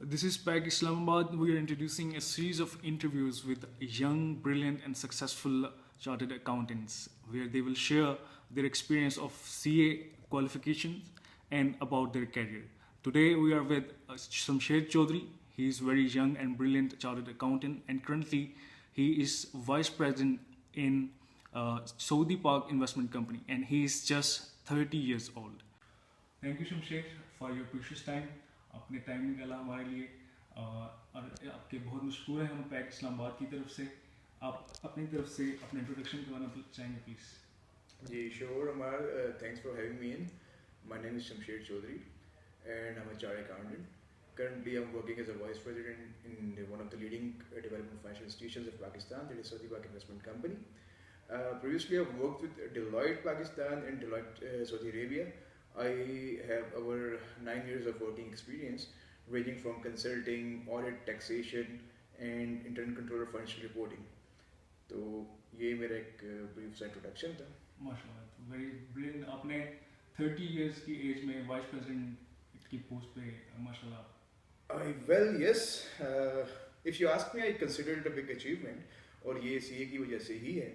This is PAG Islamabad. We are introducing a series of interviews with young, brilliant, and successful chartered accountants where they will share their experience of CA qualifications and about their career. Today we are with Shamsher Chaudhary. He is very young and brilliant chartered accountant, and currently he is vice president in Saudi Park Investment Company, and he is just 30 years old. Thank you Shamsher for your precious time. अपने time निकाला हमारे लिए और आपके बहुत मशहूर हैं हम पैक इस्लामाबाद की तरफ से. आप अपनी तरफ से अपने इंट्रोडक्शन करवाना चाहेंगे प्लीज़? जी sure Amar, thanks for having me in. My name is Shamsher Chaudhary and I'm a chartered accountant. Currently I'm working as a vice president in one of the leading development financial institutions of Pakistan, that is Saudi Park Investment Company. Previously I've worked with Deloitte Pakistan and Deloitte Saudi Arabia. I have over 9 years of working experience ranging from consulting, audit, taxation and internal control of financial reporting. तो ये मेरा एक brief सा introduction था. माशाल्लाह, very brilliant. आपने 30 years की as में वाइस प्रेसिडेंट की पोस्ट पे माशाल्लाह. Well yes, if you ask me I consider it a big achievement और ये CA की वजह से ही है.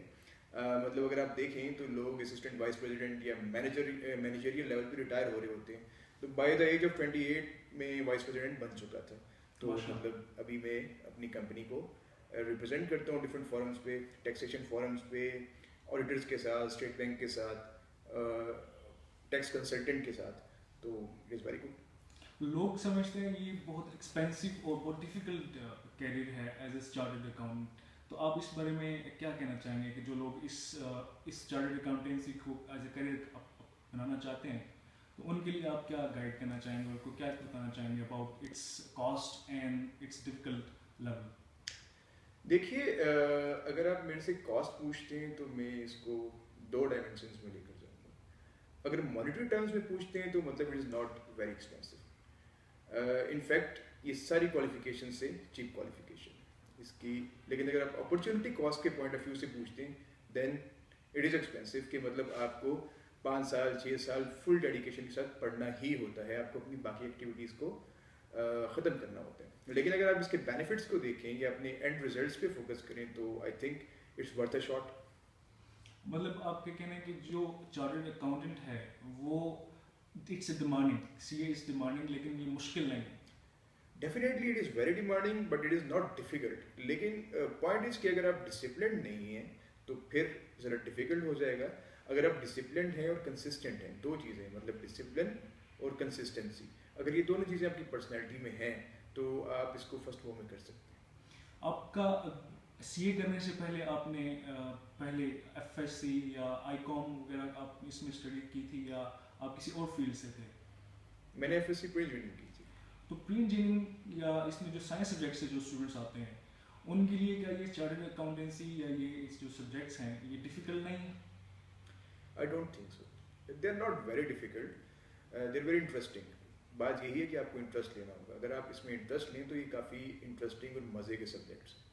मतलब अगर आप देखें तो लोग असिस्टेंट वाइस प्रेसिडेंट या मैनेजरियल लेवल पे रिटायर हो रहे होते हैं, तो बाय द एज ऑफ 28 में वाइस प्रेसिडेंट बन चुका था. तो मतलब अभी मैं अपनी कंपनी को रिप्रेजेंट करता हूँ डिफरेंट फोरम्स पे, टैक्सेशन फोरम्स पे, ऑडिटर्स के साथ, स्टेट बैंक के साथ, टैक्स कंसल्टेंट के साथ. तो इट इज़ वेरी गुड. लोग समझते हैं ये बहुत एक्सपेंसिव और बहुत डिफिकल्ट कैरियर है एज ए चार्टर्ड अकाउंटेंट. तो आप इस बारे में क्या कहना चाहेंगे कि जो लोग इस चार्टर्ड अकाउंटेंसी को एज ए करियर बनाना चाहते हैं, तो उनके लिए आप क्या गाइड करना चाहेंगे, उनको क्या बताना चाहेंगे about it's cost and it's difficult level? देखिए, अगर आप मेरे से कॉस्ट पूछते हैं तो मैं इसको दो डायमेंशंस में लेकर जाऊँगा. अगर मॉनेटरी टर्म्स में पूछते हैं तो मतलब it is not very expensive. In fact ये सारी क्वालिफिकेशन से चीप क्वालिफिकेशन इसकी. लेकिन अगर आप अपॉर्चुनिटी कॉस्ट के पॉइंट ऑफ व्यू से पूछते हैं देन इट इज़ एक्सपेंसिव. कि मतलब आपको 5 साल 6 साल फुल डेडिकेशन के साथ पढ़ना ही होता है, आपको अपनी बाकी एक्टिविटीज़ को ख़त्म करना होता है. लेकिन अगर आप इसके बेनिफिट्स को देखें या अपने एंड रिजल्ट्स पे फोकस करें तो I think it's worth a shot. मतलब आपके कहना है कि जो चार्टर्ड अकाउंटेंट है वो it's demanding, CA is demanding, लेकिन ये मुश्किल नहीं है. Definitely it is very demanding but it is not difficult. लेकिन पॉइंट इज़ कि अगर आप डिसिप्लिन नहीं हैं तो फिर ज़रा डिफ़िकल्ट हो जाएगा. अगर आप डिसिप्लिन हैं और कंसिस्टेंट हैं, दो चीज़ें, मतलब डिसिप्लिन और कंसिस्टेंसी, अगर ये दोनों चीज़ें आपकी पर्सनैलिटी में हैं तो आप इसको फर्स्ट वो में कर सकते हैं. आपका सीए करने से पहले आपने पहले एफएससी या आईकॉम वगैरह आप इसमें स्टडी की थी या आप किसी और फील्ड से थे? मैंने एफएससी प्री इंजीनियरिंग की थी. तो प्री इंजीनियरिंग या इसमें जो साइंस सब्जेक्ट से जो स्टूडेंट्स आते हैं उनके लिए क्या ये चार्टर्ड अकाउंटेंसी या ये जो सब्जेक्ट्स हैं ये डिफ़िकल्ट नहीं है? I don't think so. They are not very difficult, they are very interesting. बात यही है कि आपको इंटरेस्ट लेना होगा. अगर आप इसमें इंटरेस्ट लें तो ये काफ़ी इंटरेस्टिंग और मज़े के सब्जेक्ट्स हैं.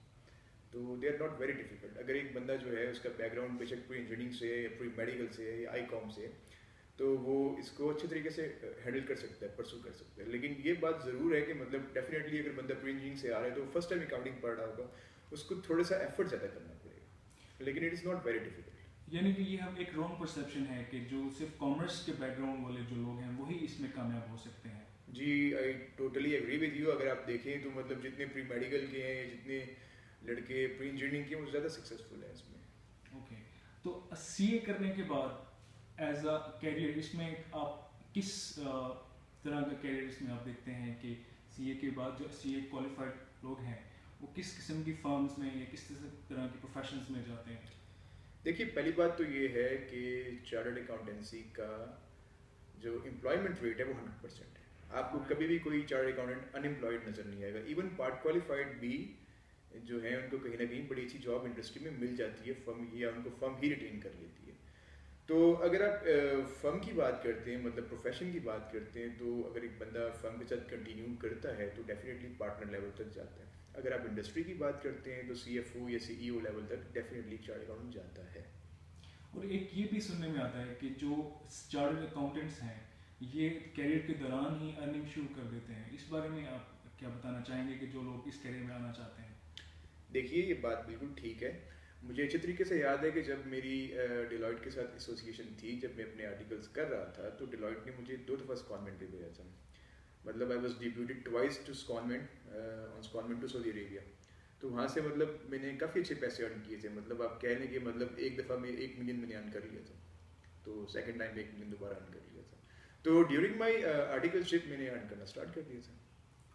तो they are not very difficult. अगर एक बंदा जो है उसका बैकग्राउंड बेशक प्री इंजीनियरिंग से या प्री मेडिकल से या आईकॉम से, तो वो इसको अच्छे तरीके से हैंडल कर सकता है, परसू कर सकता है. लेकिन ये बात ज़रूर है कि मतलब डेफिनेटली अगर बंदा प्री इंजीनियरिंग से आ रहा है तो फर्स्ट टाइम अकाउंटिंग पढ़ रहा होगा, उसको थोड़ा सा एफर्ट ज़्यादा करना पड़ेगा. लेकिन it is not very difficult. यानी कि ये हम एक रॉन्ग परसेप्शन है कि जो सिर्फ कॉमर्स के बैकग्राउंड वाले जो लोग हैं वही इसमें कामयाब हो सकते हैं. जी I totally agree with you. अगर आप देखें तो मतलब जितने प्री मेडिकल के हैं या जितने लड़के प्री इंजीनियरिंग के हैं वो ज़्यादा सक्सेसफुल हैं इसमें. ओके, तो सीए करने के बाद एज अ कैरियर इसमें आप किस तरह का कैरियर इसमें आप देखते हैं कि सीए के बाद जो सीए क्वालिफाइड लोग हैं वो किस किस्म की फर्म्स में या किस तरह की प्रोफेशंस में जाते हैं? देखिए, पहली बात तो ये है कि चार्टर्ड अकाउंटेंसी का जो एम्प्लॉयमेंट रेट है वो 100% है. आपको कभी भी कोई चार्टर्ड अकाउंटेंट अनएम्प्लॉयड नज़र नहीं आएगा. इवन पार्ट क्वालिफाइड भी जो है उनको कहीं ना कहीं बड़ी अच्छी जॉब इंडस्ट्री में मिल जाती है फर्म, या उनको फर्म ही रिटेन कर लेती है. तो अगर आप फर्म की बात करते हैं, मतलब प्रोफेशन की बात करते हैं, तो अगर एक बंदा फर्म के साथ कंटिन्यू करता है तो डेफिनेटली पार्टनर लेवल तक जाता है. अगर आप इंडस्ट्री की बात करते हैं तो सीएफओ या सीईओ लेवल तक डेफिनेटली चार्टर्ड अकाउंटेंट जाता है. और एक ये भी सुनने में आता है कि जो चार्टर्ड अकाउंटेंट्स हैं ये कैरियर के दौरान ही अर्निंग शुरू कर देते हैं. इस बारे में आप क्या बताना चाहेंगे कि जो लोग इस करियर में आना चाहते हैं? देखिए ये बात बिल्कुल ठीक है। मुझे अच्छे तरीके से याद है कि जब मेरी डिलॉयट के साथ एसोसिएशन थी, जब मैं अपने आर्टिकल्स कर रहा था, तो डिलॉयट ने मुझे 2 दफ़ा सेकॉन्डमेंट पे भेजा था। मतलब I was deputed twice to secondment on secondment to Saudi Arabia. तो वहाँ से मतलब मैंने काफ़ी अच्छे पैसे अर्न किए थे। मतलब आप कह लें कि मतलब एक दफ़ा में 1 मिलियन मैंने अर्न कर लिया था। तो सेकंड टाइम 1 मिलियन दोबारा अर्न कर लिया था। तो ड्यूरिंग माय आर्टिकलशिप मैंने अर्न करना स्टार्ट कर दिया था।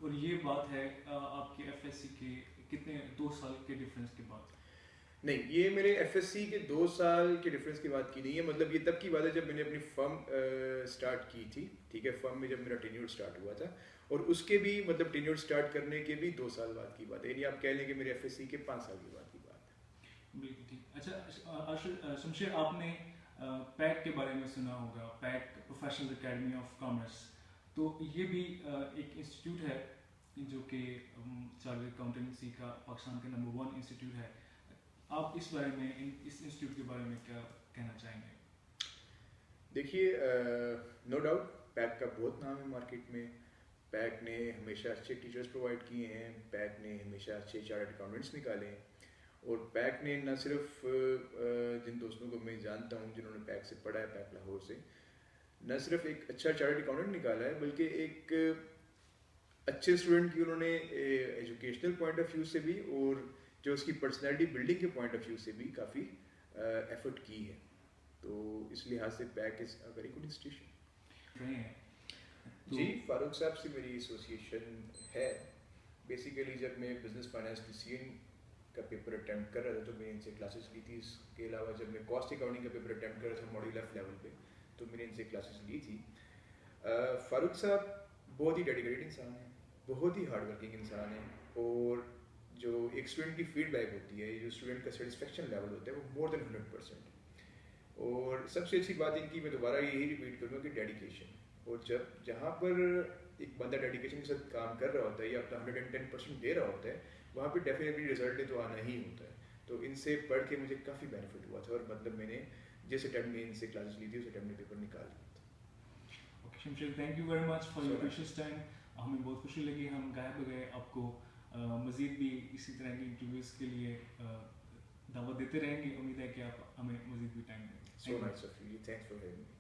और ये बात है आपके एफएससी के कितने 2 साल के डिफरेंस के बाद? नहीं, ये मेरे एफएससी के 2 साल के डिफरेंस की बात की नहीं है। मतलब ये तब की बात है जब मैंने अपनी फर्म स्टार्ट की थी। ठीक है, फर्म में जब मेरा टेन्योर स्टार्ट हुआ था, और उसके भी मतलब टेन्योर स्टार्ट करने के भी 2 साल बाद की बात है। यानी आप कह लें कि मेरे एफएससी के 5 साल के बाद की बात है। बिल्कुल ठीक। अच्छा, शमशेर, आपने पैक के बारे में सुना होगा, pack professional academy of commerce. तो ये भी एक इंस्टीट्यूट है जो कि चार्टर्ड अकाउंटेंसी का पाकिस्तान का नंबर 1 इंस्टीट्यूट है। आप इस बारे में, इस इंस्टीट्यूट के बारे में क्या कहना चाहेंगे? देखिए, नो डाउट पैक का बहुत नाम है मार्केट में। पैक ने हमेशा अच्छे टीचर्स प्रोवाइड किए हैं, पैक ने हमेशा अच्छे चार्टर्ड अकाउंटेंट्स निकाले हैं, और पैक ने न सिर्फ जिन दोस्तों को मैं जानता हूँ जिन्होंने पैक से पढ़ा है, पैक लाहौर से, न सिर्फ एक अच्छा चार्टर्ड अकाउंटेंट निकाला है, बल्कि एक अच्छे स्टूडेंट की उन्होंने एजुकेशनल पॉइंट ऑफ व्यू से भी और जो उसकी पर्सनैलिटी बिल्डिंग के पॉइंट ऑफ व्यू से भी काफ़ी एफर्ट की है। तो इस लिहाज से pack is a very good institution. रहे हैं जी, फारूक साहब से मेरी एसोसिएशन है। बेसिकली जब मैं बिजनेस फाइनेंस DCN का पेपर अटैम्प्ट कर रहा था, तो मैं इनसे क्लासेस ली थी। इसके अलावा जब मैं कॉस्ट अकाउंटिंग का पेपर अटैम्प्ट कर रहा था मॉड्यूल F लेवल पे, तो मैंने इनसे क्लासेस ली थी। फारूक साहब बहुत ही डेडिकेटेड इंसान है, बहुत ही हार्ड वर्किंग इंसान है, और जो एक स्टूडेंट की फीडबैक होती है, जो स्टूडेंट का सेटिस्फेक्शन लेवल होता है, वो मोर देन 100%। और सबसे अच्छी बात इनकी, मैं दोबारा यही रिपीट करूँगा कि डेडिकेशन। और जब जहाँ पर एक बंदा डेडिकेशन के साथ काम कर रहा होता है या अपना 110% दे रहा होता है, वहाँ पे डेफिनेटली रिजल्ट तो आना ही होता है। तो इनसे पढ़ के मुझे काफ़ी बेनिफिट हुआ था, और मतलब मैंने जिस अटेम्प्ट में इनसे क्लासेस ली थी, उस अटेम्प्ट में पेपर निकाल लिया था। Okay Shamsher, thank you very much for your precious time. हमें बहुत खुशी लगी, हम गायब हो गए। आपको मज़ीद भी इसी तरह की इंटरव्यूज़ के लिए दावत देते रहेंगे। उम्मीद है कि आप हमें मज़ीद भी टाइम देंगे। So nice of you. Thanks for having me.